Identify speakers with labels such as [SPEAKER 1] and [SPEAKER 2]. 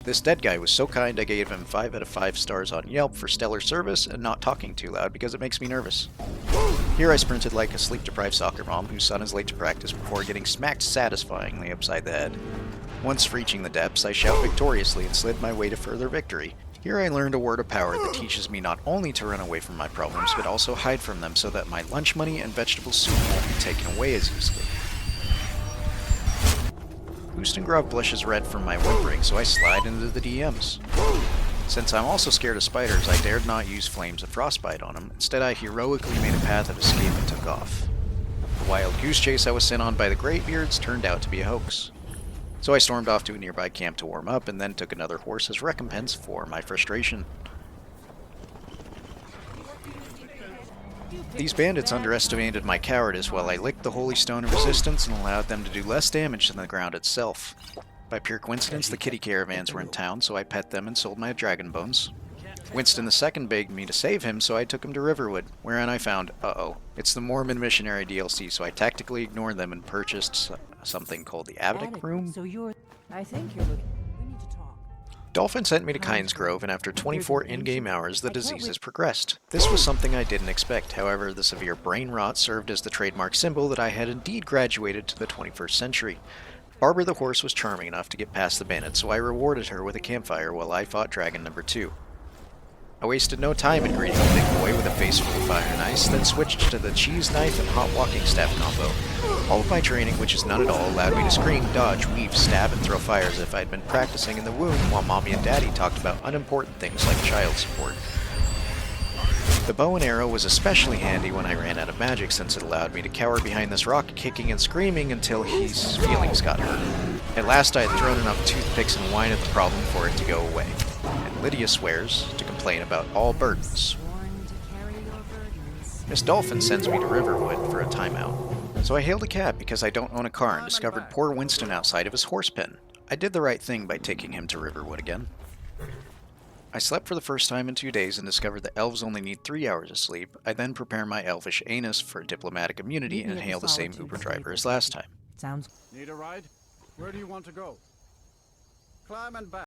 [SPEAKER 1] This dead guy was so kind I gave him 5 out of 5 stars on Yelp for stellar service and not talking too loud because it makes me nervous. Here I sprinted like a sleep-deprived soccer mom whose son is late to practice before getting smacked satisfyingly upside the head. Once reaching the depths, I shout victoriously and slid my way to further victory. Here I learned a word of power that teaches me not only to run away from my problems, but also hide from them so that my lunch money and vegetable soup won't be taken away as easily. Grub blushes red from my whimpering, so I slide into the DMs. Since I'm also scared of spiders, I dared not use flames of frostbite on them. Instead, I heroically made a path of escape and took off. The wild goose chase I was sent on by the Greybeards turned out to be a hoax. So I stormed off to a nearby camp to warm up, and then took another horse as recompense for my frustration. These bandits underestimated my cowardice while I licked the Holy Stone of Resistance and allowed them to do less damage than the ground itself. By pure coincidence, the kitty caravans were in town, so I pet them and sold my dragon bones. Winston II begged me to save him, so I took him to Riverwood, wherein I found, it's the Mormon Missionary DLC, so I tactically ignored them and purchased something called the Attic Room.
[SPEAKER 2] I think you're looking. We need to talk.
[SPEAKER 1] Dolphin sent me to Kynes Grove, and after 24 in-game hours, the disease has progressed. This was something I didn't expect, however, the severe brain rot served as the trademark symbol that I had indeed graduated to the 21st century. Barbara the horse was charming enough to get past the bandits, so I rewarded her with a campfire while I fought Dragon number 2. I wasted no time in greeting the big boy with a face full of fire and ice, then switched to the cheese knife and hot walking staff combo. All of my training, which is none at all, allowed me to scream, dodge, weave, stab, and throw fire as if I'd been practicing in the womb while Mommy and Daddy talked about unimportant things like child support. The bow and arrow was especially handy when I ran out of magic, since it allowed me to cower behind this rock, kicking and screaming until his feelings got hurt. At last I had thrown enough toothpicks and wine at the problem for it to go away. And Lydia swears to complain about all burdens. Miss Dolphin sends me to Riverwood for a timeout. So I hailed a cab because I don't own a car and discovered poor Winston outside of his horse pen. I did the right thing by taking him to Riverwood again. I slept for the first time in 2 days and discovered that elves only need 3 hours of sleep. I then prepare my elvish anus for diplomatic immunity and hail the same Uber driver as last time.
[SPEAKER 2] Sounds.
[SPEAKER 3] Need a ride? Where do you want to go? Climb and back.